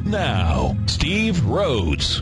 Now, Steve Rhodes.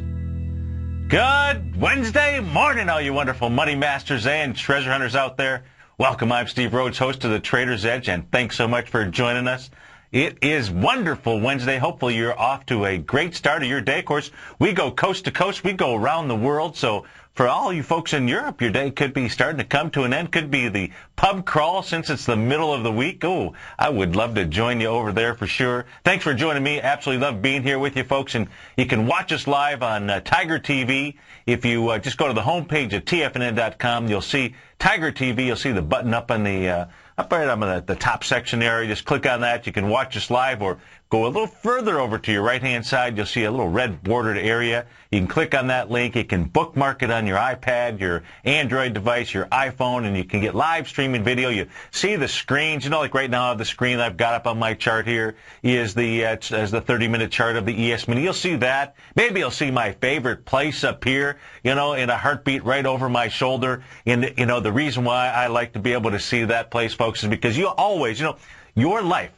Good Wednesday morning, all you wonderful money masters and treasure hunters out there. Welcome. I'm Steve Rhodes, host of the Trader's Edge, and thanks so much for joining us. It is wonderful Wednesday. Hopefully you're off to a great start of your day. Of course, we go coast to coast. We go around the world. So for all you folks in Europe, your day could be starting to come to an end. Could be the pub crawl since it's the middle of the week. Oh, I would love to join you over there for sure. Thanks for joining me. Absolutely love being here with you folks. And you can watch us live on TigerTV. If you just go to the homepage at tfnn.com, you'll see TigerTV. You'll see the button up on the up right on the top section there. You just click on that. You can watch us live, or go a little further over to your right-hand side. You'll see a little red bordered area. You can click on that link. You can bookmark it on your iPad, your Android device, your iPhone, and you can get live streaming video. You see the screens. You know, like right now, the screen I've got up on my chart here is the 30-minute chart of the ES Mini. You'll see that. Maybe you'll see my favorite place up here, you know, in a heartbeat right over my shoulder. And, you know, the reason why I like to be able to see that place, folks, is because you always, you know, your life,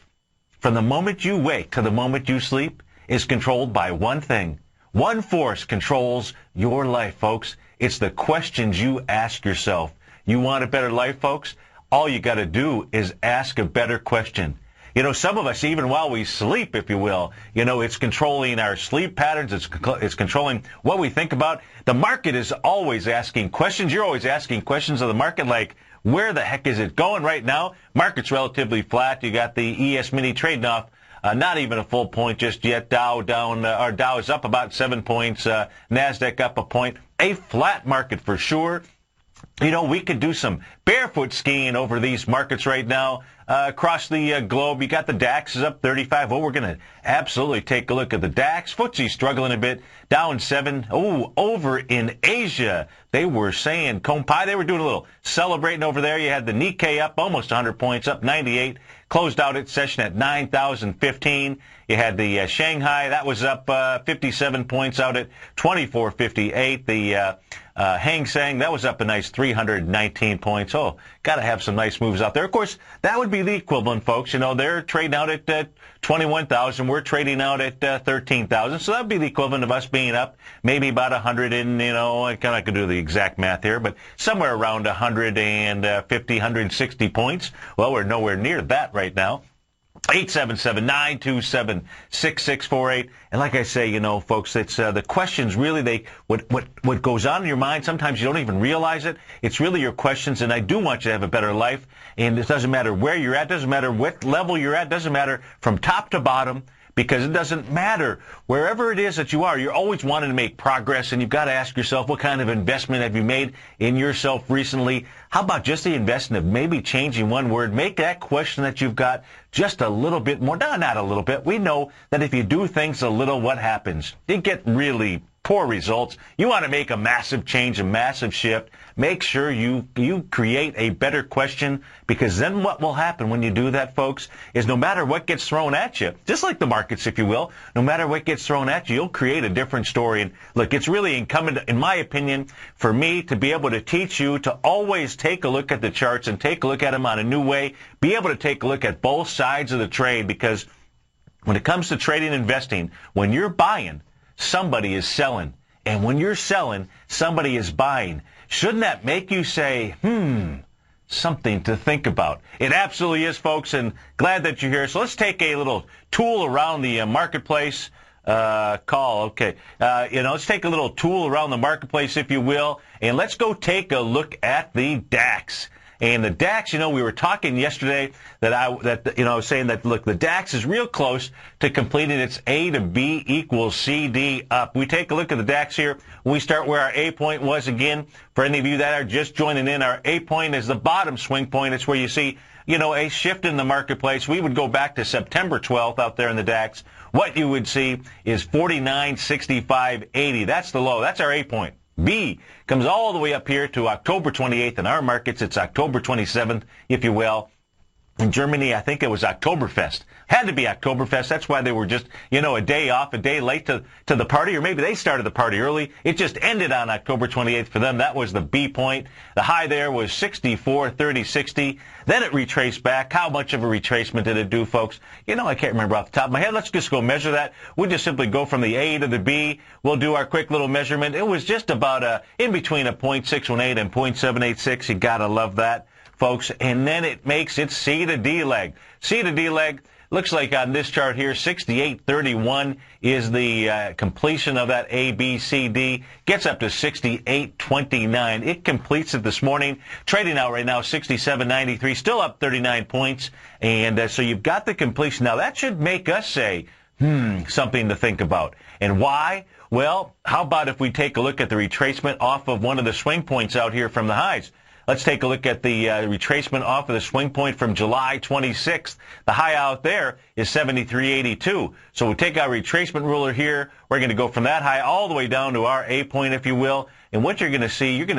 from the moment you wake to the moment you sleep, is controlled by one thing. One force controls your life, folks. It's the questions you ask yourself. You want a better life, folks? All you got to do is ask a better question. You know, some of us, even while we sleep, if you will, you know, it's controlling our sleep patterns. It's controlling what we think about. The market is always asking questions. You're always asking questions of the market, like, where the heck is it going right now? Market's relatively flat. You got the ES Mini trading off, not even a full point just yet. Dow is up about 7 points. NASDAQ up a point. A flat market for sure. You know, we could do some barefoot skiing over these markets right now across the globe. You got the DAX is up 35. Oh, we're going to absolutely take a look at the DAX. FTSE struggling a bit, down 7. Oh, over in Asia, they were saying Kompai. They were doing a little celebrating over there. You had the Nikkei up almost 100 points, up 98. Closed out its session at 9,015. You had the Shanghai. That was up 57 points out at 2458. The Hang Seng, that was up a nice 319 points. Oh, got to have some nice moves out there. Of course, that would be the equivalent, folks. You know, they're trading out at 21,000. We're trading out at 13,000. So that would be the equivalent of us being up maybe about 100 and, you know, I kind of could do the exact math here, but somewhere around 150, 160 points. Well, we're nowhere near that right now. 877-927-6648. And like I say, you know, folks, it's the questions really, what goes on in your mind, sometimes you don't even realize it. It's really your questions, and I do want you to have a better life. And it doesn't matter where you're at, doesn't matter what level you're at, doesn't matter from top to bottom, because it doesn't matter. Wherever it is that you are, you're always wanting to make progress, and you've got to ask yourself, what kind of investment have you made in yourself recently? How about just the investment of maybe changing one word? Make that question that you've got just a little bit more. No, not a little bit. We know that if you do things a little, what happens? You get really poor results. You want to make a massive change, a massive shift. Make sure you create a better question, because then what will happen when you do that, folks, is no matter what gets thrown at you, just like the markets, if you will, no matter what gets thrown at you, you'll create a different story. And look, it's really incumbent, in my opinion, for me to be able to teach you to always take a look at the charts and take a look at them on a new way, be able to take a look at both sides of the trade, because when it comes to trading and investing, when you're buying, somebody is selling. And when you're selling, somebody is buying. Shouldn't that make you say, something to think about? It absolutely is, folks, and glad that you're here. So let's take a little tool around the marketplace. Let's take a little tool around the marketplace, if you will, and let's go take a look at the DAX. And the DAX, you know, we were talking yesterday that I was saying that, look, the DAX is real close to completing its A to B equals CD up. We take a look at the DAX here. We start where our A point was again. For any of you that are just joining in, our A point is the bottom swing point. It's where you see, you know, a shift in the marketplace. We would go back to September 12th out there in the DAX. What you would see is 49.6580. That's the low. That's our A point. B comes all the way up here to October 28th. In our markets, it's October 27th, if you will. In Germany, I think it was Oktoberfest. Had to be Oktoberfest. That's why they were just, a day off, a day late to the party, or maybe they started the party early. It just ended on October 28th for them. That was the B point. The high there was 64, 30, 60. Then it retraced back. How much of a retracement did it do, folks? I can't remember off the top of my head. Let's just go measure that. We'll just simply go from the A to the B. We'll do our quick little measurement. It was just about in between a .618 and .786. You gotta love that, folks. And then it makes its C to D leg. C to D leg looks like on this chart here, 68.31 is the completion of that A, B, C, D. Gets up to 68.29. It completes it this morning. Trading out right now, 67.93, still up 39 points. And so you've got the completion. Now, that should make us say, something to think about. And why? Well, how about if we take a look at the retracement off of one of the swing points out here from the highs? Let's take a look at the retracement off of the swing point from July 26th. The high out there is 73.82. So we take our retracement ruler here. We're going to go from that high all the way down to our A point, if you will. And what you're going to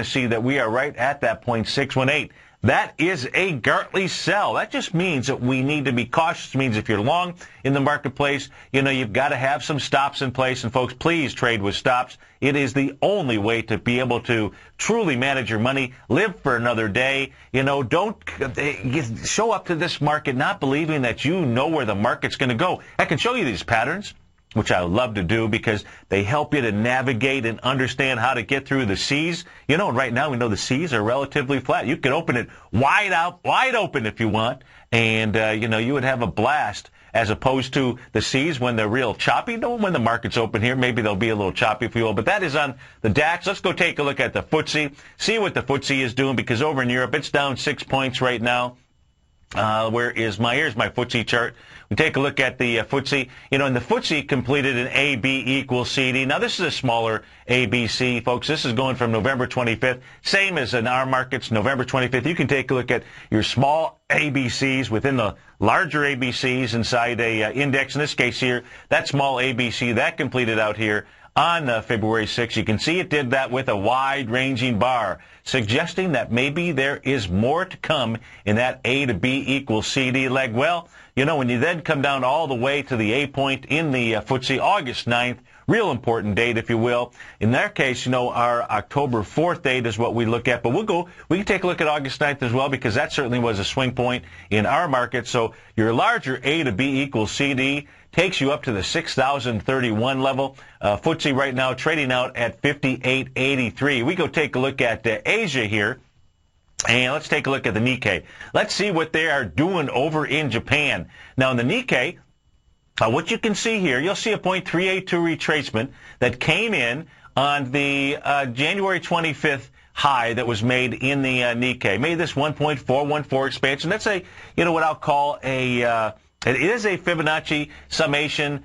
see that we are right at that .618. That is a Gartley sell. That just means that we need to be cautious. It means if you're long in the marketplace, you've got to have some stops in place. And folks, please trade with stops. It is the only way to be able to truly manage your money, live for another day. Don't show up to this market not believing that you know where the market's going to go. I can show you these patterns, which I love to do because they help you to navigate and understand how to get through the C's. And right now we know the C's are relatively flat. You could open it wide open if you want, and, you would have a blast, as opposed to the C's when they're real choppy. When the market's open here, maybe they'll be a little choppy, if you will. But that is on the DAX. Let's go take a look at the FTSE, see what the FTSE is doing, because over in Europe, it's down 6 points right now. Here's my FTSE chart. We take a look at the FTSE. And the FTSE completed an AB equals CD. Now, this is a smaller ABC, folks. This is going from November 25th. Same as in our markets, November 25th. You can take a look at your small ABCs within the larger ABCs inside a index. In this case here, that small ABC, that completed out here on February 6th. You can see it did that with a wide-ranging bar, suggesting that maybe there is more to come in that A to B equals CD leg. Well, when you then come down all the way to the A point in the FTSE, August 9th, real important date, if you will. In their case, our October 4th date is what we look at. But we can take a look at August 9th as well, because that certainly was a swing point in our market. So your larger A to B equals CD takes you up to the 6,031 level. FTSE right now trading out at 58.83. We go take a look at Asia here. And let's take a look at the Nikkei. Let's see what they are doing over in Japan. Now, in the Nikkei, what you can see here, you'll see a .382 retracement that came in on the January 25th high that was made in the Nikkei. Made this 1.414 expansion. That's what I'll call it is a Fibonacci summation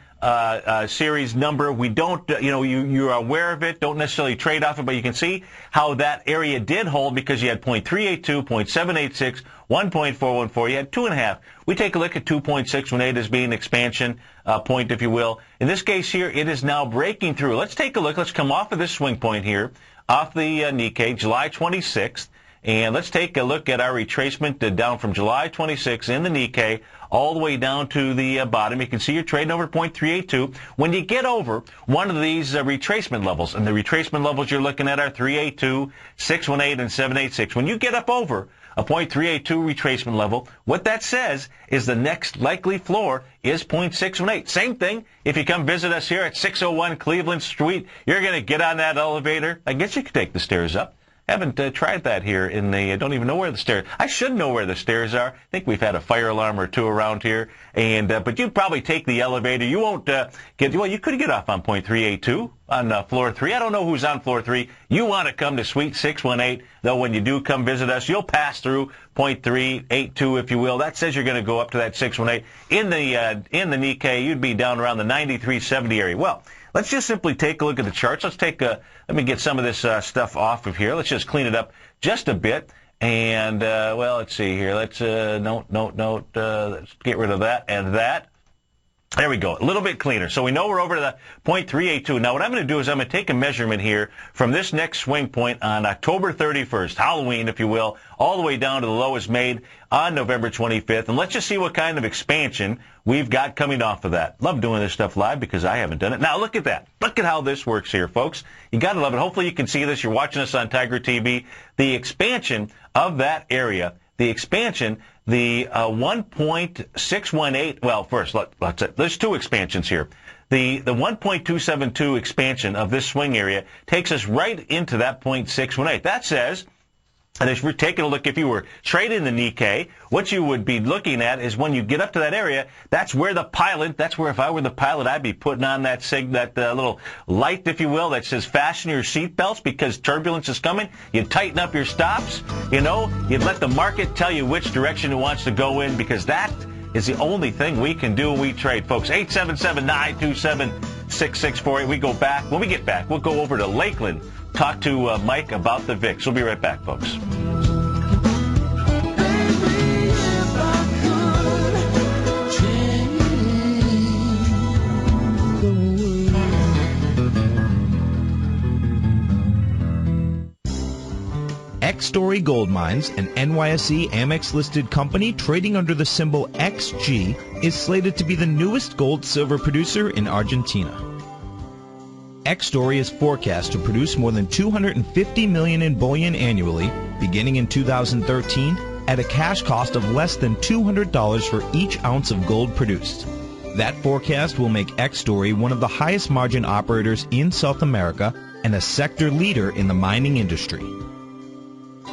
series number. We don't, you're aware of it, don't necessarily trade off it, but you can see how that area did hold because you had .382, .786, 1.414, you had 2.5. We take a look at 2.618 as being an expansion point, if you will. In this case here, it is now breaking through. Let's take a look. Let's come off of this swing point here, off the Nikkei, July 26th. And let's take a look at our retracement down from July 26th in the Nikkei all the way down to the bottom. You can see you're trading over .382. When you get over one of these retracement levels, and the retracement levels you're looking at are 382, 618, and 786. When you get up over a .382 retracement level, what that says is the next likely floor is .618. Same thing if you come visit us here at 601 Cleveland Street. You're going to get on that elevator. I guess you could take the stairs up. Haven't tried that here in the, don't even know where the stairs, I should know where the stairs are. I think we've had a fire alarm or two around here. And, but you'd probably take the elevator. You won't you could get off on .382 on floor 3. I don't know who's on floor 3. You want to come to Suite 618, though when you do come visit us, you'll pass through .382, if you will. That says you're going to go up to that 618. In the Nikkei, you'd be down around the 93.70 area. Well, let's just simply take a look at the charts. Let me get some of this stuff off of here. Let's just clean it up just a bit. And, well, let's see here. Let's, note. Let's get rid of that and that. There we go. A little bit cleaner. So we know we're over to the 0.382. Now what I'm going to do is I'm going to take a measurement here from this next swing point on October 31st, Halloween, if you will, all the way down to the low is made on November 25th. And let's just see what kind of expansion we've got coming off of that. Love doing this stuff live because I haven't done it. Now look at that. Look at how this works here, folks. You got to love it. Hopefully you can see this. You're watching us on TigerTV. The expansion of that area, the expansion, the 1.618, well, first, there's two expansions here. The 1.272 expansion of this swing area takes us right into that 0.618. That says, and if you're taking a look, if you were trading the Nikkei, what you would be looking at is when you get up to that area, that's where the pilot, that's where if I were the pilot, I'd be putting on that little light, if you will, that says fasten your seatbelts because turbulence is coming. You'd tighten up your stops, you'd let the market tell you which direction it wants to go in because that is the only thing we can do when we trade, folks. 877-927-6648. We go back. When we get back, we'll go over to Lakeland. Talk to Mike about the VIX. We'll be right back, folks. X-Story Gold Mines, an NYSE Amex-listed company trading under the symbol XG, is slated to be the newest gold-silver producer in Argentina. X-Story is forecast to produce more than $250 million in bullion annually, beginning in 2013, at a cash cost of less than $200 for each ounce of gold produced. That forecast will make X-Story one of the highest margin operators in South America and a sector leader in the mining industry.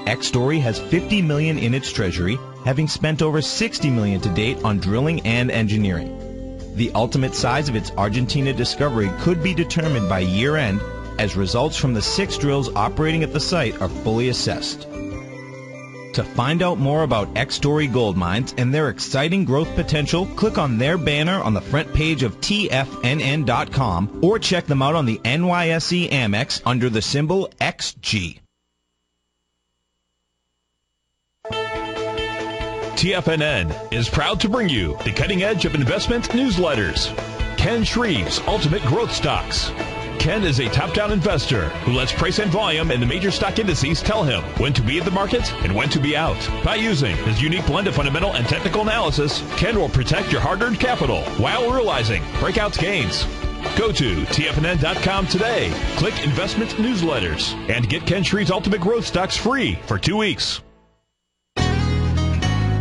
X-Story has $50 million in its treasury, having spent over $60 million to date on drilling and engineering. The ultimate size of its Argentina discovery could be determined by year-end as results from the 6 drills operating at the site are fully assessed. To find out more about X-Story Gold Mines and their exciting growth potential, click on their banner on the front page of TFNN.com or check them out on the NYSE Amex under the symbol XG. TFNN is proud to bring you the cutting edge of investment newsletters. Ken Shreve's Ultimate Growth Stocks. Ken is a top-down investor who lets price and volume in the major stock indices tell him when to be in the market and when to be out. By using his unique blend of fundamental and technical analysis, Ken will protect your hard-earned capital while realizing breakout gains. Go to TFNN.com today, click Investment Newsletters, and get Ken Shreve's Ultimate Growth Stocks free for 2 weeks.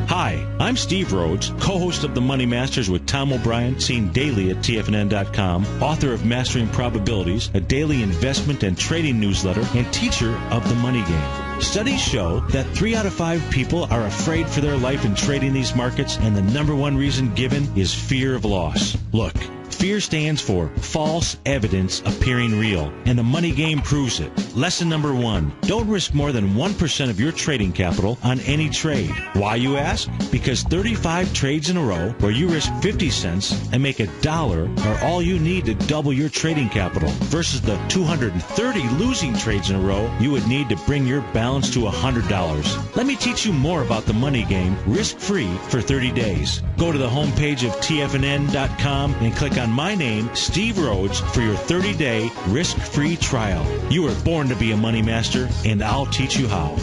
Hi, I'm Steve Rhodes, co-host of The Money Masters with Tom O'Brien, seen daily at TFNN.com, author of Mastering Probabilities, a daily investment and trading newsletter, and teacher of the money game. Studies show that 3 out of 5 people are afraid for their life in trading these markets, and the number one reason given is fear of loss. Look, fear stands for false evidence appearing real, and the money game proves it. Lesson number 1, don't risk more than 1% of your trading capital on any trade. Why, you ask? Because 35 trades in a row where you risk 50 cents and make $1 are all you need to double your trading capital, versus the 230 losing trades in a row you would need to bring your balance to $100. Let me teach you more about the money game risk-free for 30 days. Go to the homepage of TFNN.com and click on my name, Steve Rhodes, for your 30-day risk-free trial. You were born to be a money master, and I'll teach you how.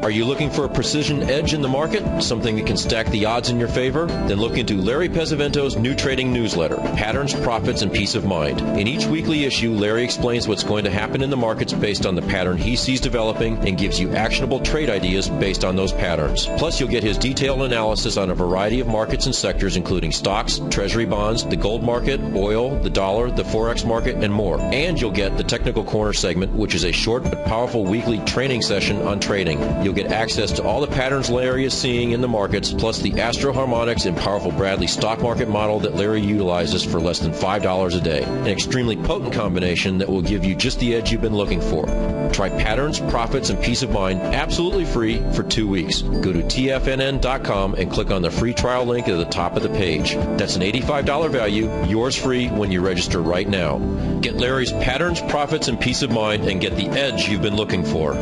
Are you looking for a precision edge in the market? Something that can stack the odds in your favor? Then look into Larry Pesavento's new trading newsletter, Patterns, Profits, and Peace of Mind. In each weekly issue, Larry explains what's going to happen in the markets based on the pattern he sees developing and gives you actionable trade ideas based on those patterns. Plus, you'll get his detailed analysis on a variety of markets and sectors, including stocks, treasury bonds, the gold market, oil, the dollar, the forex market, and more. And you'll get the Technical Corner segment, which is a short but powerful weekly training session on trading. You'll get access to all the patterns Larry is seeing in the markets, plus the Astro Harmonics and powerful Bradley stock market model that Larry utilizes for less than $5 a day. An extremely potent combination that will give you just the edge you've been looking for. Try Patterns, Profits, and Peace of Mind absolutely free for 2 weeks. Go to TFNN.com and click on the free trial link at the top of the page. That's an $85 value, yours free when you register right now. Get Larry's Patterns, Profits, and Peace of Mind and get the edge you've been looking for.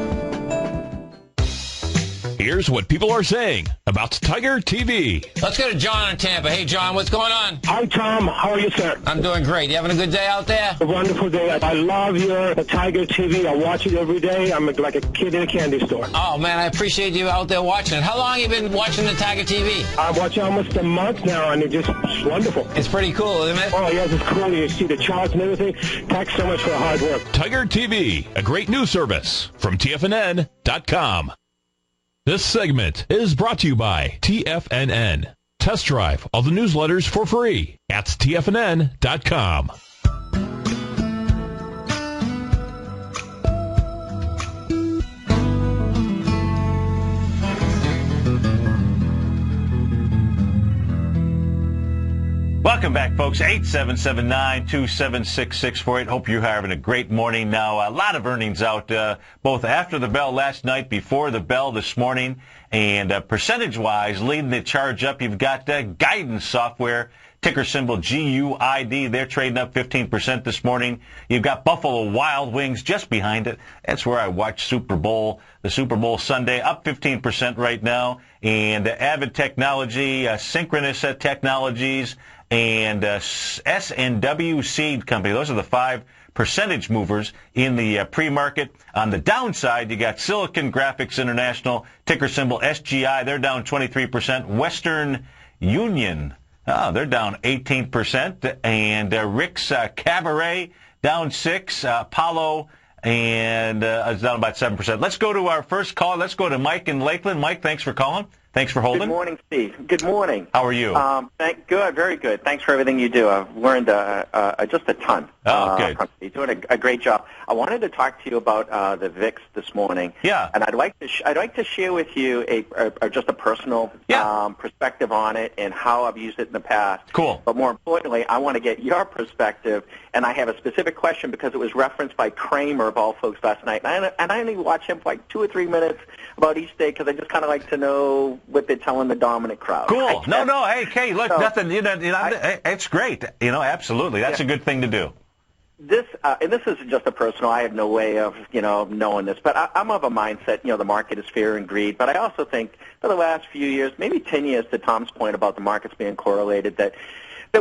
Here's what people are saying about Tiger TV. Let's go to John in Tampa. Hey, John, what's going on? Hi, Tom. How are you, sir? I'm doing great. You having a good day out there? A wonderful day. I love your Tiger TV. I watch it every day. I'm like a kid in a candy store. Oh, man, I appreciate you out there watching it. How long have you been watching the Tiger TV? I'm watching almost a month now, and it's wonderful. It's pretty cool, isn't it? Oh, yes, it's cool. You see the charts and everything. Thanks so much for the hard work. Tiger TV, a great news service from TFNN.com. This segment is brought to you by TFNN. Test drive all the newsletters for free at TFNN.com. Welcome back, folks. 877-927-6648. Hope you're having a great morning. Now, a lot of earnings out, both after the bell last night, before the bell this morning, and percentage-wise, leading the charge up, you've got guidance software, ticker symbol GUID. They're trading up 15% this morning. You've got Buffalo Wild Wings just behind it. That's where I watch Super Bowl, the Super Bowl Sunday, up 15% right now. And Avid Technology, Synchronous Technologies, and S&W Seed Company. Those are the 5 percentage movers in the pre-market. On the downside, you got Silicon Graphics International, ticker symbol SGI. They're down 23%. Western Union, they're down 18%. And Rick's Cabaret, down 6%. Apollo, and it's down about 7%. Let's go to our first call. Let's go to Mike in Lakeland. Mike, thanks for calling. Thanks for holding. Good morning, Steve. Good morning. How are you? Good, very good. Thanks for everything you do. I've learned just a ton. Oh, good. You're doing a great job. I wanted to talk to you about the VIX this morning. Yeah. And I'd like to share with you just a personal perspective on it and how I've used it in the past. Cool. But more importantly, I want to get your perspective, and I have a specific question because it was referenced by Kramer of all folks last night, and I only watch him for like 2 or 3 minutes about each day because I just kind of like to know what they're telling the dominant crowd. Cool. No. Hey, Kay, look, nothing. It's great. Absolutely. That's a good thing to do. This and this is just a personal. I have no way of knowing this, but I'm of a mindset. The market is fear and greed. But I also think for the last few years, maybe 10 years, to Tom's point about the markets being correlated, that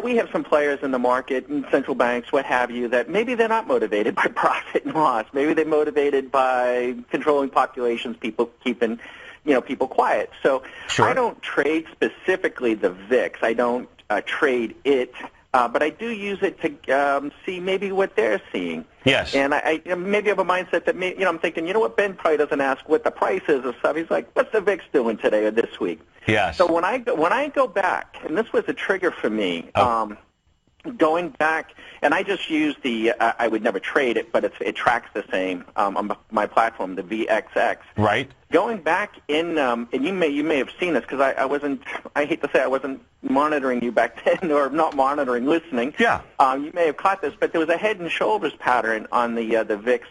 we have some players in the market and central banks, what have you, that maybe they're not motivated by profit and loss. Maybe they're motivated by controlling populations, people keeping people quiet. So sure. I don't trade specifically the VIX. I don't trade it, but I do use it to see maybe what they're seeing. Yes. And I maybe have a mindset that I'm thinking, what, Ben probably doesn't ask what the price is or stuff. He's like, what's the VIX doing today or this week? Yes. So when I go back, and this was a trigger for me. Going back, and I just use I would never trade it, but it tracks the same on my platform, the VXX. Right. Going back in, and you may have seen this because I hate to say I wasn't monitoring you back then, or not monitoring, listening. Yeah. You may have caught this, but there was a head and shoulders pattern on the VIX.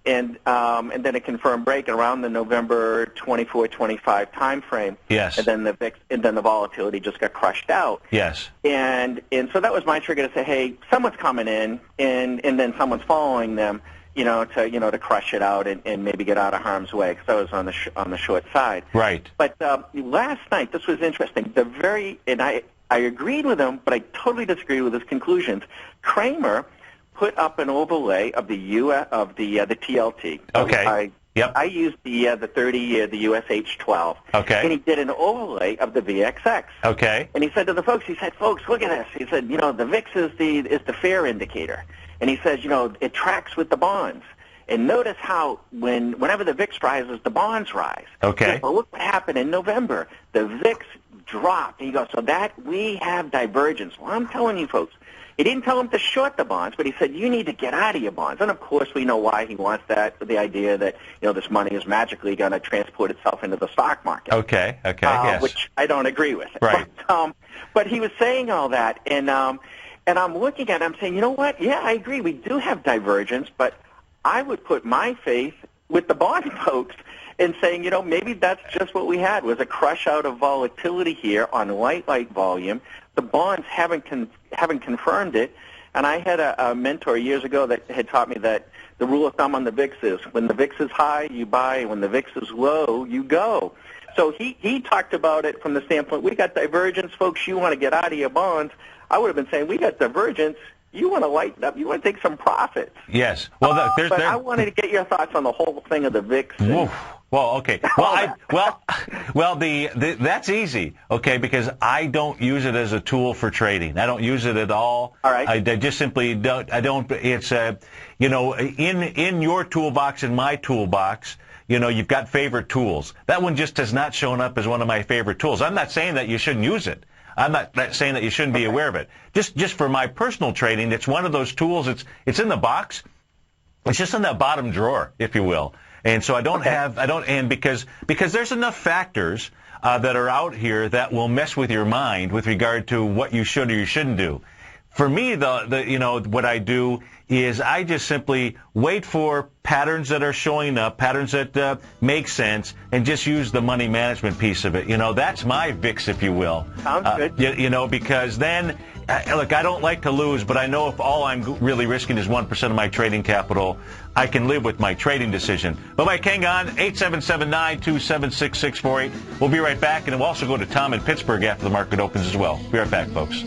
And then a confirmed break around the November 24-25 time frame. Yes. And then the VIX, and then the volatility just got crushed out. Yes. And so that was my trigger to say, hey, someone's coming in, and then someone's following them, to crush it out and maybe get out of harm's way, because I was on the short side. Right. But last night, this was interesting. And I agreed with him, but I totally disagreed with his conclusions. Kramer put up an overlay of the TLT. Okay. Yep. I used the 30-year, the USH12. Okay. And he did an overlay of the VXX. Okay. And he said to the folks, folks, look at this. He said, the VIX is the fear indicator. And he says, it tracks with the bonds. And notice how whenever the VIX rises, the bonds rise. Okay. Said, well, look what happened in November. The VIX dropped. And he goes, so that we have divergence. Well, I'm telling you, folks, he didn't tell him to short the bonds, but he said, you need to get out of your bonds. And, of course, we know why he wants that, the idea that, this money is magically going to transport itself into the stock market. Okay, yes. Which I don't agree with. Right. But he was saying all that, and I'm looking at it, I'm saying, you know what? Yeah, I agree. We do have divergence, but I would put my faith with the bond folks in saying, maybe that's just what we had, was a crush out of volatility here on light volume. The bonds haven't confirmed it, and I had a mentor years ago that had taught me that the rule of thumb on the VIX is when the VIX is high, you buy, when the VIX is low, you go. So he talked about it from the standpoint, we got divergence, folks, you want to get out of your bonds. I would have been saying, we got divergence, you want to lighten up, you want to take some profits. Yes. Well, but I wanted to get your thoughts on the whole thing of the VIX. Well, okay. That's easy, okay, because I don't use it as a tool for trading. I don't use it at all. All right. I just simply don't. It's in your toolbox, in my toolbox, you've got favorite tools. That one just has not shown up as one of my favorite tools. I'm not saying that you shouldn't use it. I'm not saying that you shouldn't be aware of it. Just for my personal trading, it's one of those tools. It's in the box. It's just in that bottom drawer, if you will. And so because there's enough factors that are out here that will mess with your mind with regard to what you should or you shouldn't do. For me, what I do is I just simply wait for patterns that are showing up, patterns that make sense, and just use the money management piece of it. That's my VIX, if you will. Sounds good. Because then, look, I don't like to lose, but I know if all I'm really risking is 1% of my trading capital, I can live with my trading decision. But Mike, hang on, 877-927-6648. We'll be right back, and we'll also go to Tom in Pittsburgh after the market opens as well. Be right back, folks.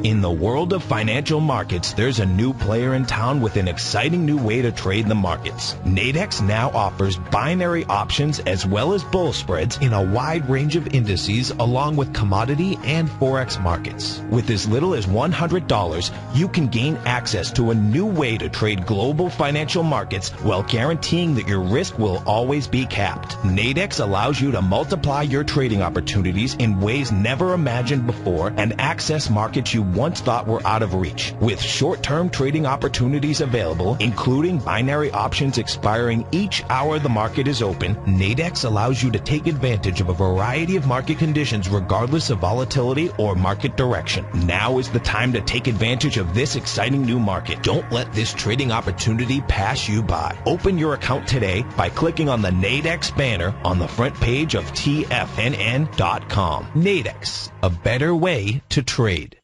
In the world of financial markets, there's a new player in town with an exciting new way to trade the markets. Nadex now offers binary options as well as bull spreads in a wide range of indices along with commodity and forex markets. With as little as $100, you can gain access to a new way to trade global financial markets while guaranteeing that your risk will always be capped. Nadex allows you to multiply your trading opportunities in ways never imagined before and access markets you once thought were out of reach. With short-term trading opportunities available, including binary options expiring each hour the market is open, Nadex allows you to take advantage of a variety of market conditions regardless of volatility or market direction. Now is the time to take advantage of this exciting new market. Don't let this trading opportunity pass you by. Open your account today by clicking on the Nadex banner on the front page of TFNN.com. Nadex, a better way to trade.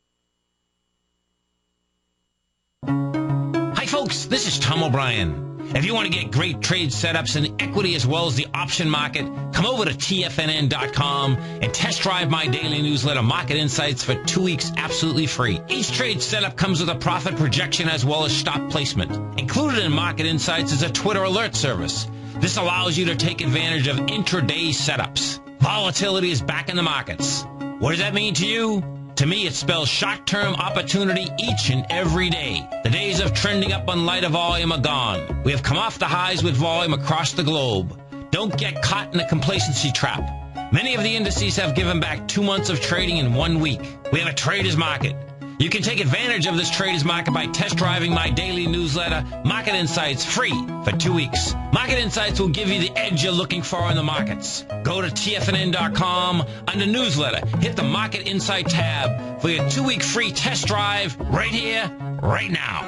Hi folks, this is Tom O'Brien. If you want to get great trade setups in the equity as well as the option market, come over to TFNN.com and test drive my daily newsletter, Market Insights, for 2 weeks absolutely free. Each trade setup comes with a profit projection as well as stop placement. Included in Market Insights is a Twitter alert service. This allows you to take advantage of intraday setups. Volatility is back in the markets. What does that mean to you? To me, it spells short-term opportunity each and every day. The days of trending up on lighter volume are gone. We have come off the highs with volume across the globe. Don't get caught in a complacency trap. Many of the indices have given back 2 months of trading in 1 week. We have a trader's market. You can take advantage of this trader's market by test driving my daily newsletter, Market Insights, free for 2 weeks. Market Insights will give you the edge you're looking for in the markets. Go to TFNN.com, under newsletter, hit the Market Insight tab for your 2-week free test drive right here, right now.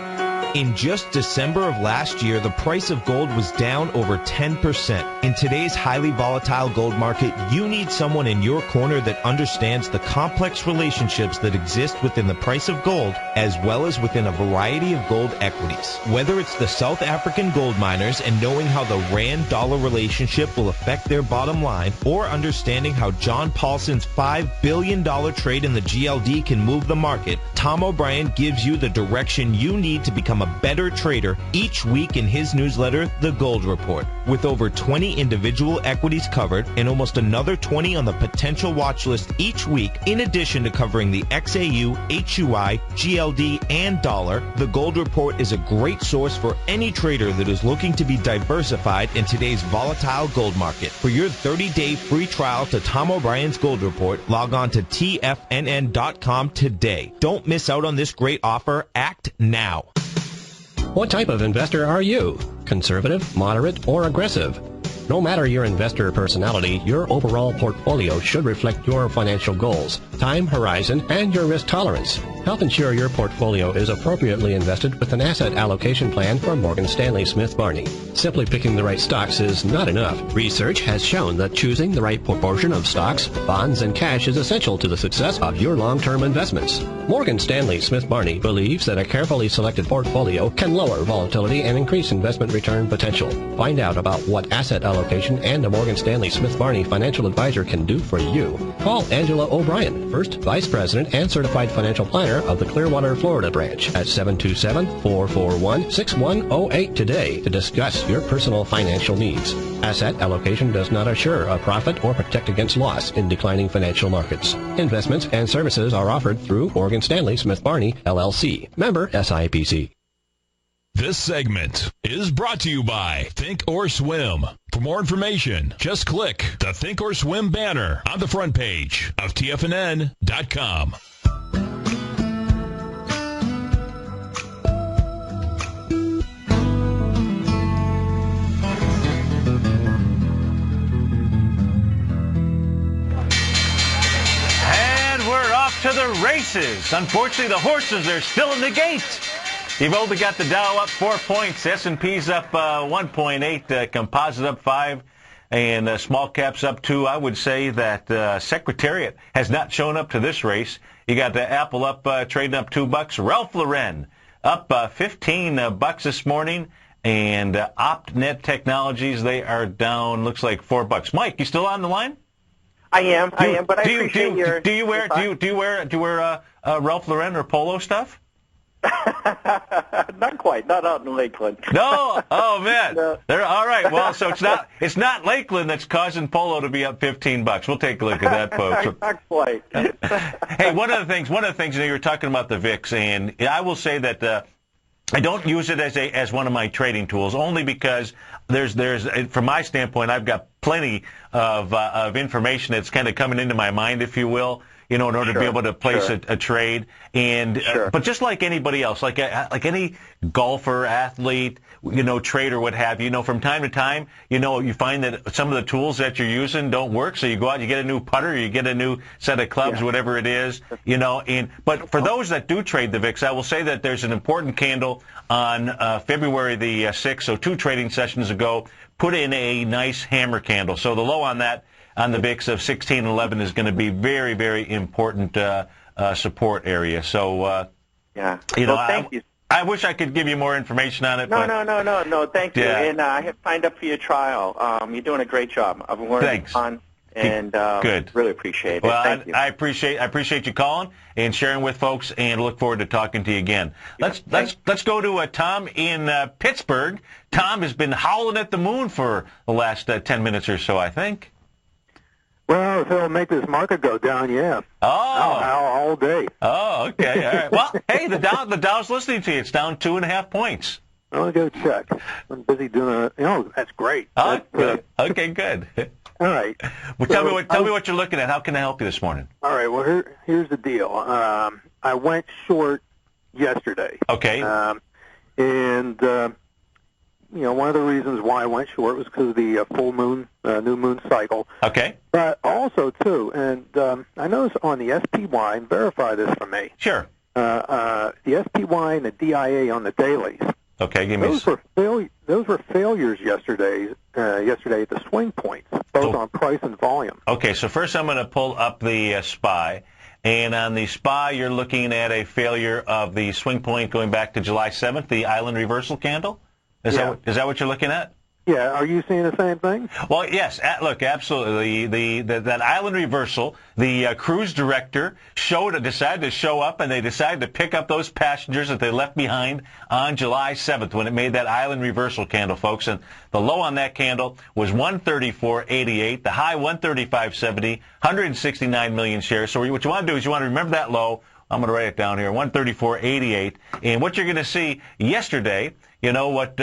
In just December of last year, the price of gold was down over 10%. In today's highly volatile gold market, you need someone in your corner that understands the complex relationships that exist within the price of gold, as well as within a variety of gold equities. Whether it's the South African gold miners and knowing how the Rand-dollar relationship will affect their bottom line, or understanding how John Paulson's $5 billion trade in the GLD can move the market, Tom O'Brien gives you the direction you need to become a better trader each week in his newsletter, The Gold Report. With over 20 individual equities covered and almost another 20 on the potential watch list each week, in addition to covering the XAU, HUI, GLD, and dollar, The Gold Report is a great source for any trader that is looking to be diversified in today's volatile gold market. For your 30-day free trial to Tom O'Brien's Gold Report, log on to TFNN.com today. Don't miss out on this great offer. Act now. What type of investor are you? Conservative, moderate, or aggressive? No matter your investor personality, your overall portfolio should reflect your financial goals, time horizon, and your risk tolerance. Help ensure your portfolio is appropriately invested with an asset allocation plan from Morgan Stanley Smith Barney. Simply picking the right stocks is not enough. Research has shown that choosing the right proportion of stocks, bonds, and cash is essential to the success of your long-term investments. Morgan Stanley Smith Barney believes that a carefully selected portfolio can lower volatility and increase investment return potential. Find out about what asset allocation and the Morgan Stanley Smith Barney financial advisor can do for you. Call Angela O'Brien, First Vice President and Certified Financial Planner of the Clearwater, Florida branch at 727-441-6108 today to discuss your personal financial needs. Asset allocation does not assure a profit or protect against loss in declining financial markets. Investments and services are offered through Morgan Stanley Smith Barney, LLC. Member SIPC. This segment is brought to you by Think or Swim. For more information, just click the Think or Swim banner on the front page of TFNN.com. And we're off to the races. Unfortunately, the horses are still in the gate. You've only got the Dow up 4 points, S&P's up 1.8, Composite up 5, and small caps up 2. I would say that Secretariat has not shown up to this race. You got the Apple up, trading up $2. Ralph Lauren up 15 bucks this morning, and OptNet Technologies, they are down, looks like $4. Mike, you still on the line? I am, but I appreciate your... Do you wear Ralph Lauren or polo stuff? Not quite. Not out in Lakeland. No. Oh man. No. They're all right. Well, so it's not Lakeland that's causing polo to be up $15. We'll take a look at that, folks. Not quite. Hey, one of the things. You were talking about the VIX, and I will say that I don't use it as one of my trading tools, only because there's from my standpoint, I've got plenty of information that's kind of coming into my mind, if you will, in order to be able to place a trade. And but just like anybody else, like any golfer, athlete, trader, what have you, from time to time, you find that some of the tools that you're using don't work. So you go out, you get a new putter, you get a new set of clubs, whatever it is, but for those that do trade the VIX, I will say that there's an important candle on February the 6th, so 2 trading sessions ago, put in a nice hammer candle. So the low on that, on the VIX of 1611 is going to be very, very important support area. So, thank you. I wish I could give you more information on it. No, thank you. And I have signed up for your trial. You're doing a great job. I've learned a ton, and good. Really appreciate it. Well, Thank you. I appreciate you calling and sharing with folks, and look forward to talking to you again. Let's go to Tom in Pittsburgh. Tom has been howling at the moon for the last 10 minutes or so, I think. Well, if it'll make this market go down, yeah. Oh. All day. Oh, okay. All right. Well, hey, the Dow's listening to you. It's down 2.5 points. I'll go check. I'm busy doing that's great. Oh, good. Okay, good. All right. Well, tell me what you're looking at. How can I help you this morning? All right. Well, here's the deal. I went short yesterday. Okay. One of the reasons why I went short was because of the full moon, new moon cycle. Okay. But also, too, and I noticed on the SPY, and verify this for me. Sure. The SPY and the DIA on the dailies. Okay, give me those were failures yesterday at the swing points, both on price and volume. Okay, so first I'm going to pull up the SPY. And on the SPY, you're looking at a failure of the swing point going back to July 7th, the island reversal candle? Is that what you're looking at? Yeah. Are you seeing the same thing? Well, yes. Look, absolutely. That island reversal, the cruise director decided to show up, and they decided to pick up those passengers that they left behind on July 7th when it made that island reversal candle, folks. And the low on that candle was 134.88. The high 135.70. 169 million shares. So what you want to do is you want to remember that low. I'm going to write it down here, 134.88. And what you're going to see yesterday, what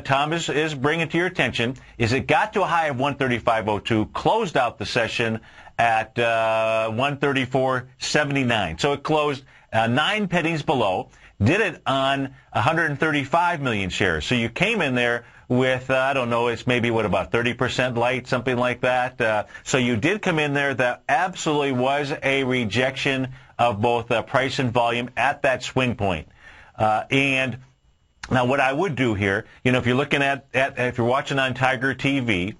Tom is bringing to your attention is it got to a high of 135.02, closed out the session at 134.79. So it closed 9 pennies below. did it on 135 million shares. So you came in there with, I don't know, it's maybe, about 30% light, something like that. So you did come in there. That absolutely was a rejection of both price and volume at that swing point. And now what I would do here, if you're looking at if you're watching on Tiger TV,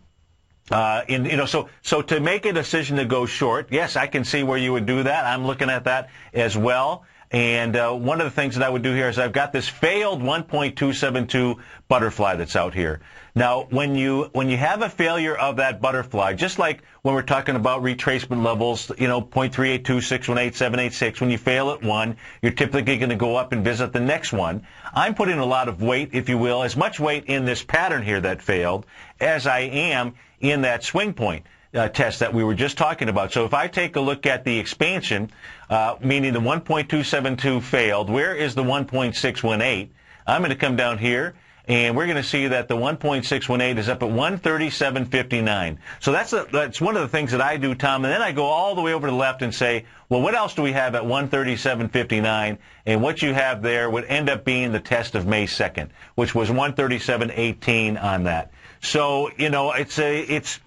so to make a decision to go short, yes, I can see where you would do that. I'm looking at that as well. And one of the things that I would do here is I've got this failed 1.272 butterfly that's out here. Now, when you have a failure of that butterfly, just like when we're talking about retracement levels, 0.382, 618, 786, when you fail at one, you're typically going to go up and visit the next one. I'm putting a lot of weight, if you will, as much weight in this pattern here that failed as I am in that swing point test that we were just talking about. So if I take a look at the expansion, meaning the 1.272 failed, where is the 1.618? I'm going to come down here, and we're going to see that the 1.618 is up at 137.59. So that's one of the things that I do, Tom. And then I go all the way over to the left and say, well, what else do we have at 137.59? And what you have there would end up being the test of May 2nd, which was 137.18 on that. So, it's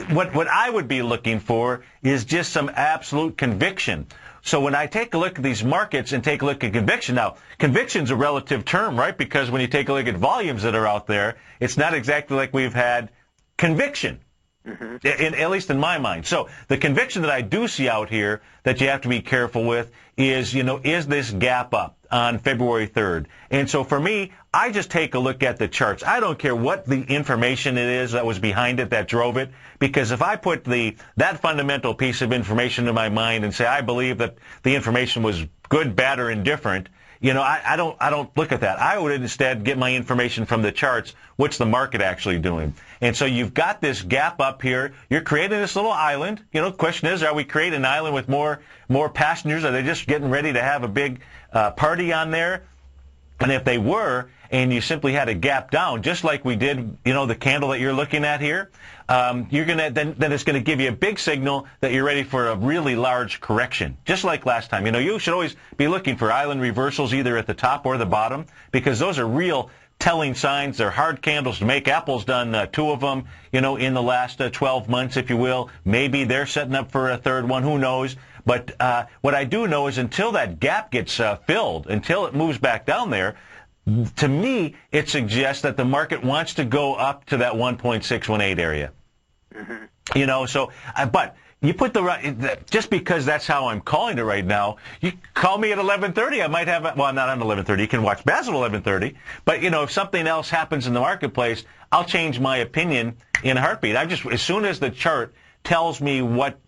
what I would be looking for is just some absolute conviction. So when I take a look at these markets and take a look at conviction, now, conviction's a relative term, right? Because when you take a look at volumes that are out there, it's not exactly like we've had conviction, at least in my mind. So the conviction that I do see out here that you have to be careful with is, is this gap up on February 3rd? And so for me, I just take a look at the charts. I don't care what the information it is that was behind it that drove it, because if I put that fundamental piece of information in my mind and say I believe that the information was good, bad, or indifferent, I don't look at that. I would instead get my information from the charts. What's the market actually doing? And so you've got this gap up here. You're creating this little island. The question is, are we creating an island with more passengers? Are they just getting ready to have a big party on there? And if they were, and you simply had a gap down, just like we did, the candle that you're looking at here, you're gonna then it's gonna give you a big signal that you're ready for a really large correction, just like last time. You should always be looking for island reversals either at the top or the bottom, because those are real telling signs. They're hard candles to make. Apple's done 2 of them, in the last 12 months, if you will. Maybe they're setting up for a third one. Who knows? But what I do know is until that gap gets filled, until it moves back down there, to me, it suggests that the market wants to go up to that 1.618 area. But you put just because that's how I'm calling it right now, you call me at 11:30, I might have, not on 11:30, you can watch Basil at 11:30, but, if something else happens in the marketplace, I'll change my opinion in a heartbeat. As soon as the chart tells me what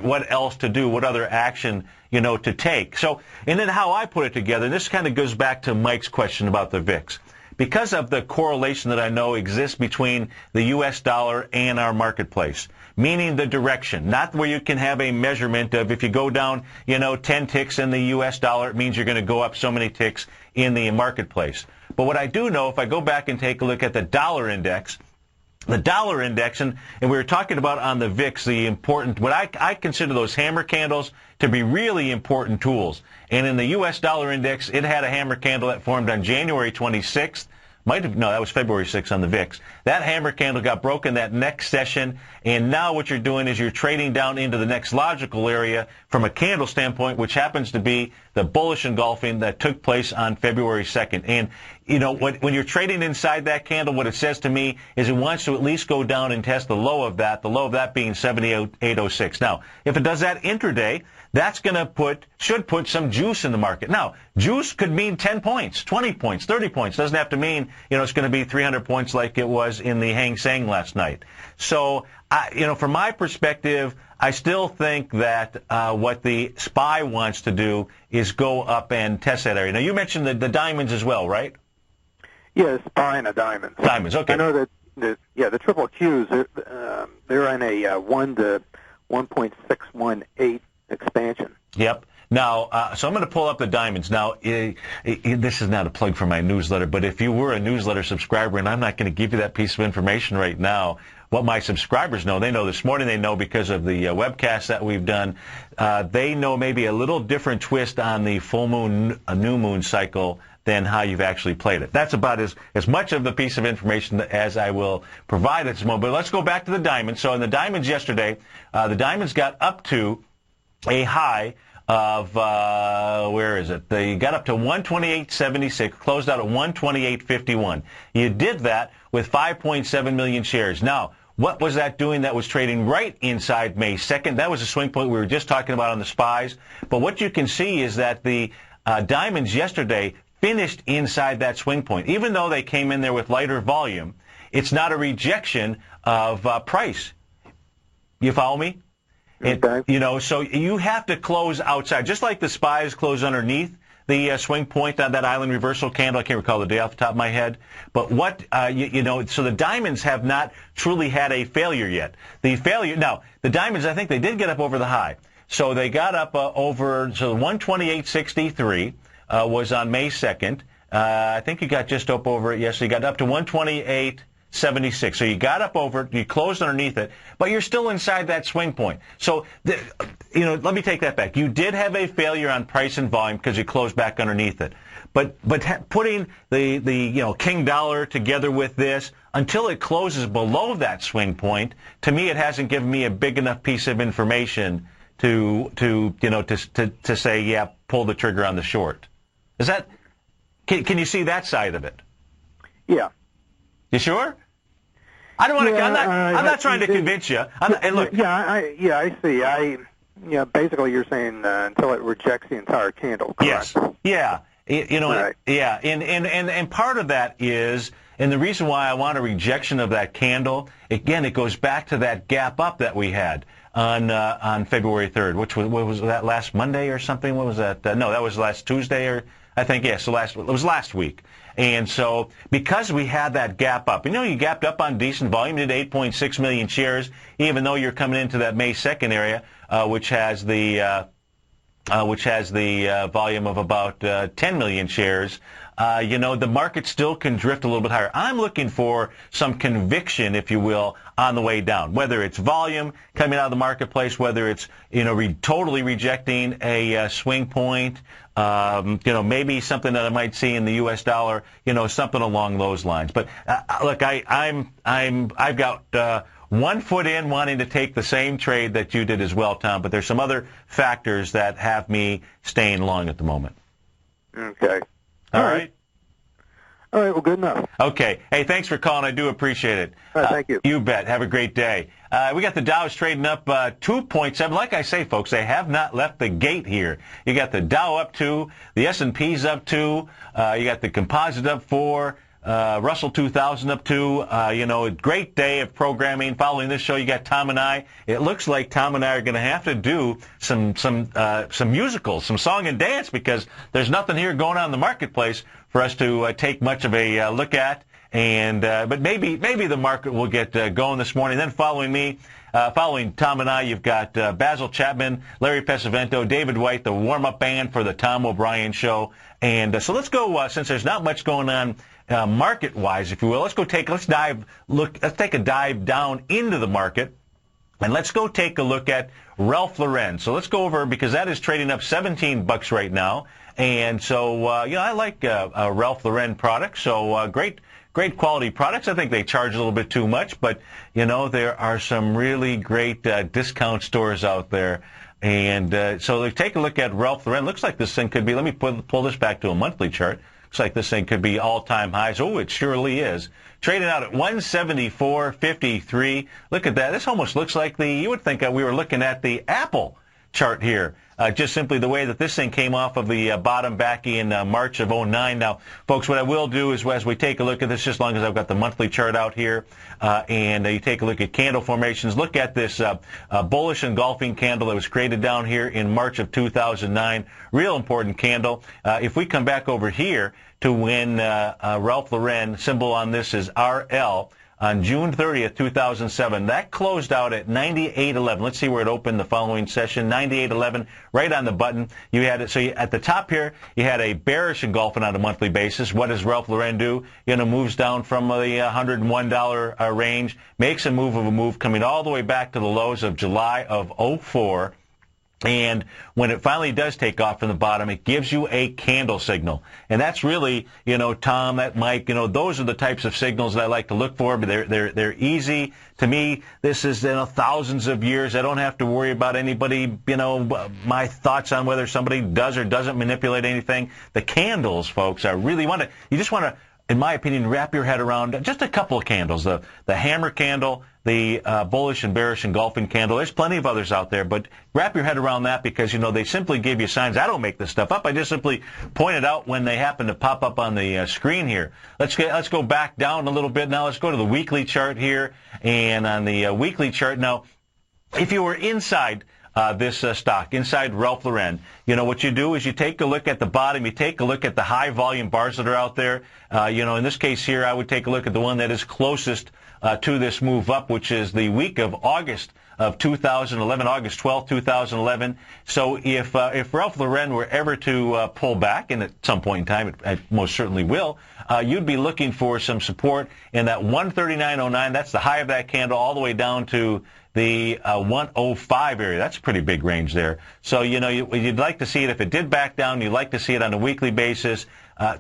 else to do, what other action, to take. So, and then how I put it together, and this kind of goes back to Mike's question about the VIX. Because of the correlation that I know exists between the U.S. dollar and our marketplace, meaning the direction, not where you can have a measurement of if you go down, 10 ticks in the U.S. dollar, it means you're going to go up so many ticks in the marketplace. But what I do know, if I go back and take a look at the dollar index, and we were talking about on the VIX, the important, what I consider those hammer candles to be really important tools. And in the U.S. dollar index, it had a hammer candle that formed on January 26th. That was February 6th on the VIX. That hammer candle got broken that next session, and now what you're doing is you're trading down into the next logical area from a candle standpoint, which happens to be the bullish engulfing that took place on February 2nd. And, when you're trading inside that candle, what it says to me is it wants to at least go down and test the low of that being 78.06. Now, if it does that intraday, that's going to should put some juice in the market. Now, juice could mean 10 points, 20 points, 30 points. Doesn't have to mean, it's going to be 300 points like it was in the Hang Seng last night. So, from my perspective, I still think that what the SPY wants to do is go up and test that area. Now, you mentioned the diamonds as well, right? Yeah, SPY and a diamond. Diamonds, okay. I know that the triple Qs, they're in a 1 to 1.618 expansion. Yep. Now, so I'm going to pull up the diamonds. Now, this is not a plug for my newsletter, but if you were a newsletter subscriber, and I'm not going to give you that piece of information right now, what my subscribers know. They know this morning. They know because of the webcast that we've done. They know maybe a little different twist on the full moon, new moon cycle than how you've actually played it. That's about as much of the piece of information as I will provide at this moment. But let's go back to the diamonds. So in the diamonds yesterday, the diamonds got up to a high of, where is it? They got up to 128.76, closed out at 128.51. You did that with 5.7 million shares. Now, what was that doing? That was trading right inside May 2nd. That was a swing point we were just talking about on the SPYs. But what you can see is that the diamonds yesterday finished inside that swing point. Even though they came in there with lighter volume, it's not a rejection of price. You follow me? Okay. So you have to close outside, just like the SPYs close underneath the swing point on that island reversal candle. I can't recall the day off the top of my head. But so the diamonds have not truly had a failure yet. Now, the diamonds, I think they did get up over the high. So they got up over, so 128.63 was on May 2nd. I think you got just up over it. Yes, so you got up to 128.76. So you got up over it, you closed underneath it, but you're still inside that swing point. So, let me take that back. You did have a failure on price and volume because you closed back underneath it. But putting the king dollar together with this until it closes below that swing point, to me, it hasn't given me a big enough piece of information to say, yeah, pull the trigger on the short. Is that? Can you see that side of it? Yeah. You sure? I don't want to. I'm not trying to convince you. Look. I see. Basically, you're saying until it rejects the entire candle. Correct? Yes. Yeah. Right. Yeah. And part of that is, and the reason why I want a rejection of that candle, again, it goes back to that gap up that we had on February 3rd, which was that last Monday or something? What was that? No, that was last Tuesday, or I think, yeah. So it was last week. And so because we had that gap up, you gapped up on decent volume, did 8.6 million shares, even though you're coming into that May 2nd area, which has the volume of about 10 million shares. The market still can drift a little bit higher. I'm looking for some conviction, if you will, on the way down, whether it's volume coming out of the marketplace, whether it's, totally rejecting a swing point, maybe something that I might see in the U.S. dollar, something along those lines. But look, I've got 1 foot in wanting to take the same trade that you did as well, Tom, but there's some other factors that have me staying long at the moment. Okay. All right. All right, well, good enough. Okay. Hey, thanks for calling. I do appreciate it. All right, thank you. You bet. Have a great day. We got the Dow's trading up 2.7. Like I say, folks, they have not left the gate here. You got the Dow up 2, the S&P's up 2, you got the composite up 4, Russell 2000 up 2. A great day of programming. Following this show, you got Tom and I. It looks like Tom and I are going to have to do some musicals, some song and dance, because there's nothing here going on in the marketplace for us to take much of a look at. And but maybe the market will get going this morning. Then following Tom and I, you've got Basil Chapman, Larry Pesavento, David White, the warm-up band for the Tom O'Brien Show. And so let's go, since there's not much going on market-wise, if you will, let's take a dive down into the market. And let's go take a look at Ralph Lauren. So let's go over, because that is trading up $17 right now. And so, I like Ralph Lauren products. So great quality products. I think they charge a little bit too much, but, there are some really great discount stores out there. And so they take a look at Ralph Lauren. Looks like this thing could be, let me pull this back to a monthly chart. Looks like this thing could be all-time highs. Oh, it surely is. Trading out at 174.53. Look at that. This almost looks like you would think we were looking at the Apple chart here. Just simply the way that this thing came off of the bottom back in March of 09. Now, folks, what I will do is, as we take a look at this, just as long as I've got the monthly chart out here, and you take a look at candle formations, look at this bullish engulfing candle that was created down here in March of 2009. Real important candle. If we come back over here to when Ralph Lauren, symbol on this is RL, on June 30th, 2007. That closed out at 98.11. Let's see where it opened the following session. 98.11, right on the button. You had it. So at the top here, you had a bearish engulfing on a monthly basis. What does Ralph Lauren do? Moves down from the $101 range, makes a move coming all the way back to the lows of July of 04. And when it finally does take off from the bottom, it gives you a candle signal. And that's really, Tom, that Mike, those are the types of signals that I like to look for. But they're easy. To me, this is, thousands of years. I don't have to worry about anybody, my thoughts on whether somebody does or doesn't manipulate anything. The candles, folks, are really you just want to, in my opinion, wrap your head around just a couple of candles. The hammer candle, the bullish and bearish engulfing candle. There's plenty of others out there, but wrap your head around that because, they simply give you signs. I don't make this stuff up. I just simply point it out when they happen to pop up on the screen here. Let's go back down a little bit now. Let's go to the weekly chart here. And on the weekly chart now, if you were inside this stock, inside Ralph Lauren, what you do is you take a look at the bottom, you take a look at the high volume bars that are out there. In this case here, I would take a look at the one that is closest to this move up, which is the week of August of 2011, August 12th, 2011. So if Ralph Lauren were ever to pull back, and at some point in time it most certainly will, you'd be looking for some support in that 139.09. That's the high of that candle, all the way down to the 105 area. That's a pretty big range there. So, you'd like to see it. If it did back down, you'd like to see it on a weekly basis.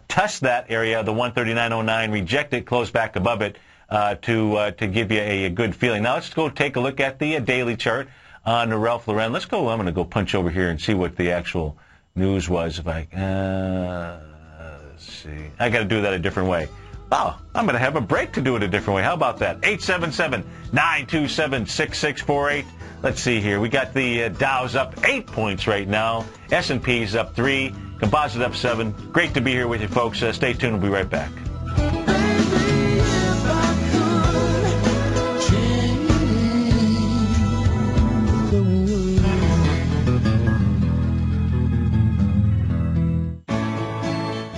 Test that area, the 139.09, reject it, close back above it to give you a good feeling. Now, let's go take a look at the daily chart on Ralph Lauren. I'm going to go punch over here and see what the actual news was. If I let's see. I got to do that a different way. Oh, I'm going to have a break to do it a different way. How about that? 877-927-6648. Let's see here. We got the Dow's up 8 points right now. S&P's up 3. Composite up 7. Great to be here with you, folks. Stay tuned. We'll be right back.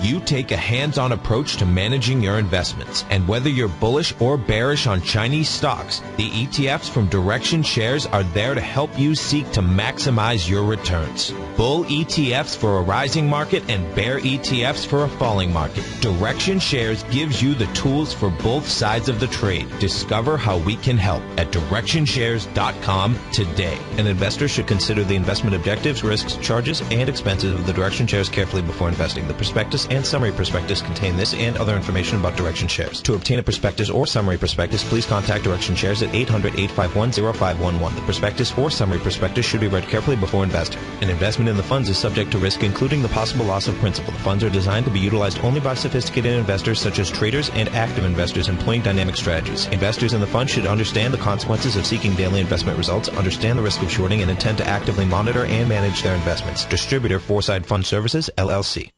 You take a hands-on approach to managing your investments, and whether you're bullish or bearish on Chinese stocks, the ETFs from Direction Shares are there to help you seek to maximize your returns. Bull ETFs for a rising market and bear ETFs for a falling market. Direction Shares gives you the tools for both sides of the trade. Discover how we can help at DirectionShares.com today. An investor should consider the investment objectives, risks, charges, and expenses of the Direction Shares carefully before investing. The prospectus and summary prospectus contain this and other information about Direction Shares. To obtain a prospectus or summary prospectus, please contact Direction Shares at 800-851-0511. The prospectus or summary prospectus should be read carefully before investing. An investment in the funds is subject to risk, including the possible loss of principal. The funds are designed to be utilized only by sophisticated investors such as traders and active investors employing dynamic strategies. Investors in the fund should understand the consequences of seeking daily investment results, understand the risk of shorting, and intend to actively monitor and manage their investments. Distributor, Foreside Fund Services, LLC.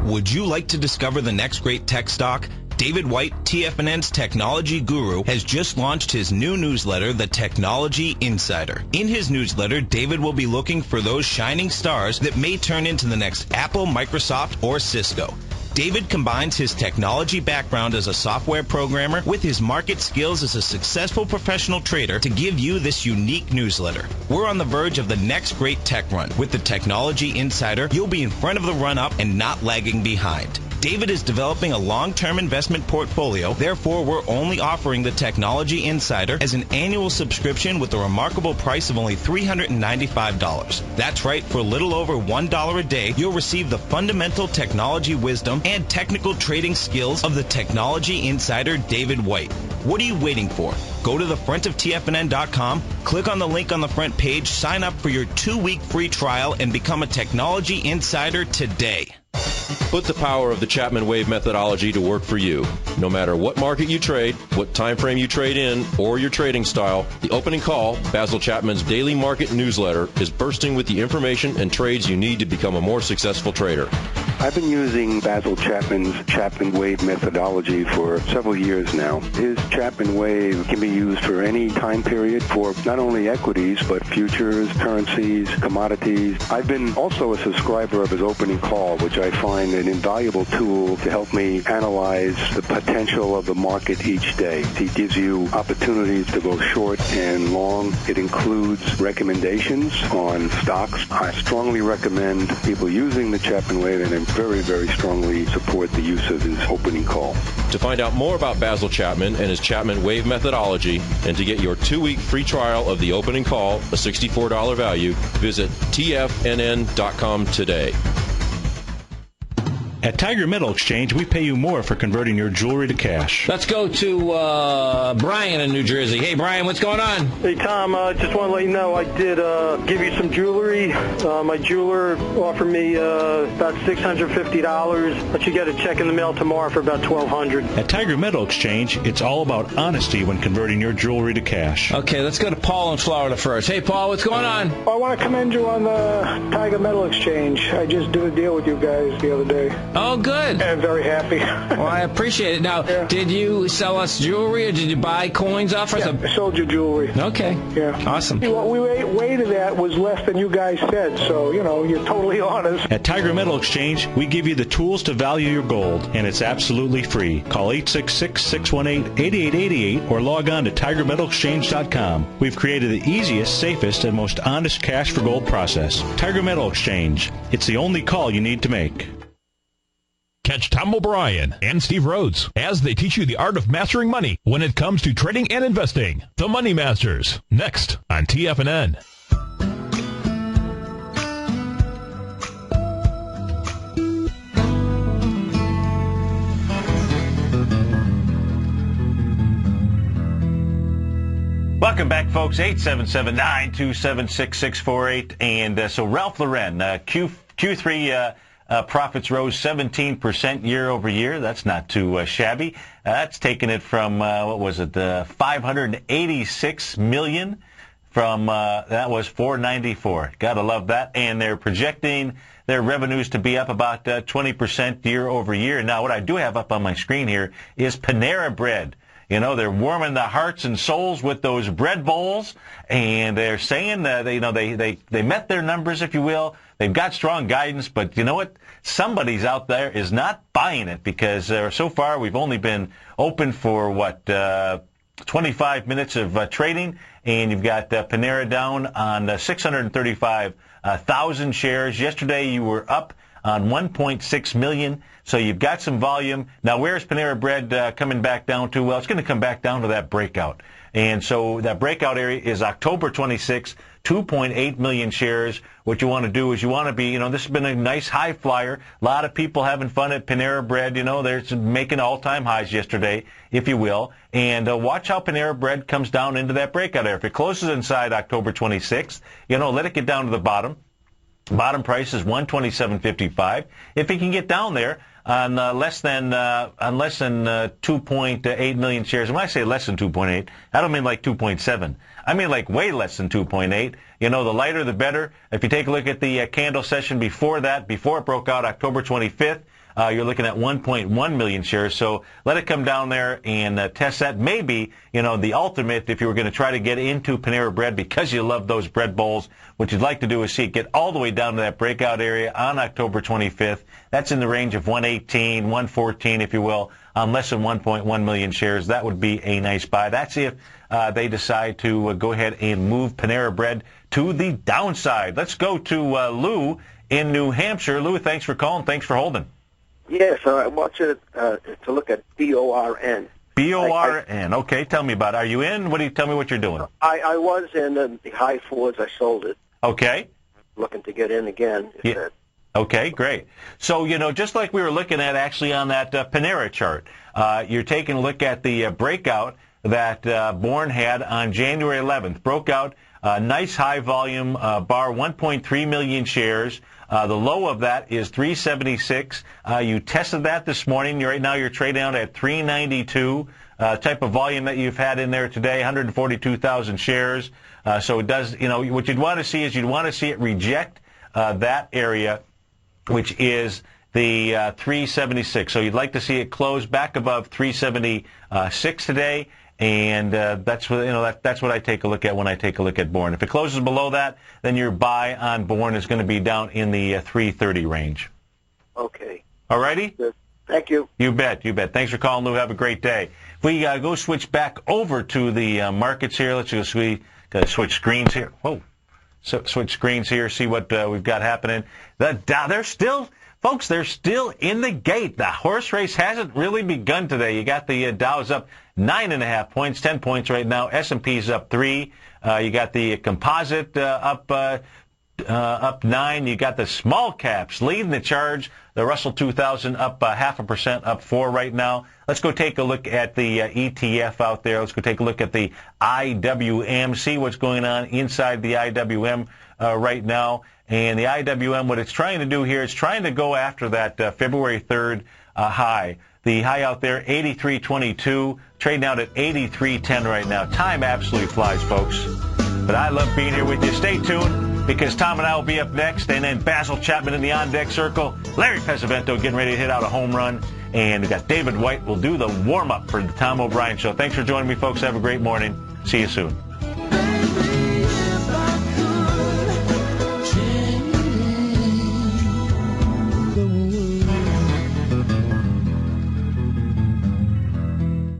Would you like to discover the next great tech stock? David White, TFNN's technology guru, has just launched his new newsletter, The Technology Insider. In his newsletter, David will be looking for those shining stars that may turn into the next Apple, Microsoft, or Cisco. David combines his technology background as a software programmer with his market skills as a successful professional trader to give you this unique newsletter. We're on the verge of the next great tech run. With the Technology Insider, you'll be in front of the run-up and not lagging behind. David is developing a long-term investment portfolio. Therefore, we're only offering the Technology Insider as an annual subscription with a remarkable price of only $395. That's right, for a little over $1 a day, you'll receive the fundamental technology wisdom and technical trading skills of the Technology Insider David White. What are you waiting for? Go to the front of TFNN.com, click on the link on the front page, sign up for your 2-week free trial, and become a Technology Insider today. Put the power of the Chapman Wave methodology to work for you. No matter what market you trade, what time frame you trade in, or your trading style, the opening call, Basil Chapman's daily market newsletter, is bursting with the information and trades you need to become a more successful trader. I've been using Basil Chapman's Chapman Wave methodology for several years now. His Chapman Wave can be used for any time period for not only equities, but futures, currencies, commodities. I've been also a subscriber of his opening call, which I find an invaluable tool to help me analyze the potential of the market each day. He gives you opportunities to go short and long. It includes recommendations on stocks. I strongly recommend people using the Chapman Wave, and I very, very strongly support the use of his opening call. To find out more about Basil Chapman and his Chapman Wave methodology, and to get your 2-week free trial of the opening call, a $64 value, visit tfnn.com today. At Tiger Metal Exchange, we pay you more for converting your jewelry to cash. Let's go to Brian in New Jersey. Hey, Brian, what's going on? Hey, Tom, just want to let you know I did give you some jewelry. My jeweler offered me about $650, but you get a check in the mail tomorrow for about $1,200. At Tiger Metal Exchange, it's all about honesty when converting your jewelry to cash. Okay, let's go to Paul in Florida first. Hey, Paul, what's going on? I want to commend you on the Tiger Metal Exchange. I just did a deal with you guys the other day. Oh, good. And very happy. Well, I appreciate it. Now, Did you sell us jewelry, or did you buy coins off us? I sold you jewelry. Okay. Yeah. Awesome. What we weighted at was less than you guys said, so, you're totally honest. At Tiger Metal Exchange, we give you the tools to value your gold, and it's absolutely free. Call 866-618-8888 or log on to TigerMetalExchange.com. We've created the easiest, safest, and most honest cash for gold process. Tiger Metal Exchange. It's the only call you need to make. Catch Tom O'Brien and Steve Rhodes as they teach you the art of mastering money when it comes to trading and investing. The Money Masters, next on TFNN. Welcome back, folks. 877-927-6648. And so Ralph Lauren, Q3 profits rose 17% year over year. That's not too shabby. That's taken it from, $586 million from, that was $494. Gotta love that. And they're projecting their revenues to be up about 20% year over year. Now, what I do have up on my screen here is Panera Bread. They're warming the hearts and souls with those bread bowls, and they're saying that they met their numbers, if you will. They've got strong guidance, but you know what? Somebody's out there is not buying it, because so far we've only been open for 25 minutes of trading, and you've got Panera down on 635,000 shares. Yesterday you were up on 1.6 million. So you've got some volume. Now, where's Panera Bread coming back down to? Well, it's going to come back down to that breakout. And so that breakout area is October 26, 2.8 million shares. What you want to do is you want to be, this has been a nice high flyer. A lot of people having fun at Panera Bread. They're making all-time highs yesterday, if you will. And watch how Panera Bread comes down into that breakout area. If it closes inside October 26th, let it get down to the bottom. Bottom price is $127.55. If it can get down there on less than 2.8 million shares, and when I say less than 2.8, I don't mean like 2.7. I mean like way less than 2.8. The lighter the better. If you take a look at the candle session before that, before it broke out October 25th, you're looking at 1.1 million shares. So let it come down there and test that. Maybe, the ultimate, if you were going to try to get into Panera Bread because you love those bread bowls, what you'd like to do is see it get all the way down to that breakout area on October 25th. That's in the range of 118, 114, if you will, on less than 1.1 million shares. That would be a nice buy. That's if they decide to go ahead and move Panera Bread to the downside. Let's go to Lou in New Hampshire. Lou, thanks for calling. Thanks for holding. Yes, I want you to look at BORN. BORN. Okay, tell me about it. Are you in? Tell me what you're doing. I was in the high fours. I sold it. Okay. Looking to get in again. Yeah. Okay, great. So, just like we were looking at actually on that Panera chart, you're taking a look at the breakout that Bourne had on January 11th. Broke out nice high volume bar, 1.3 million shares. The low of that is 376. You tested that this morning. Right now you're trading out at 392. Type of volume that you've had in there today, 142,000 shares. So it does, what you'd want to see is you'd want to see it reject that area, which is the 376. So you'd like to see it close back above 376 today, and that's what that's what I take a look at when I take a look at Bourne. If it closes below that, then your buy on Bourne is going to be down in the 330 range. Okay. All righty? Thank you. You bet. Thanks for calling, Lou. Have a great day. If we go switch back over to the markets here, let's just switch screens here. Whoa. So switch screens here, see what we've got happening. They're still in the gate. The horse race hasn't really begun today. You got the Dow's up 9.5 points, 10 points right now. S&P's up 3. You got the composite up 9. You got the small caps leading the charge. The Russell 2000 up 0.5%, up 4 right now. Let's go take a look at the ETF out there. Let's go take a look at the IWM, see what's going on inside the IWM right now. And the IWM, what it's trying to do here is trying to go after that February 3rd high. The high out there, 83.22, trading out at 83.10 right now. Time absolutely flies, folks. But I love being here with you. Stay tuned, because Tom and I will be up next, and then Basil Chapman in the on-deck circle. Larry Pesavento getting ready to hit out a home run. And we got David White will do the warm-up for the Tom O'Brien Show. Thanks for joining me, folks. Have a great morning. See you soon.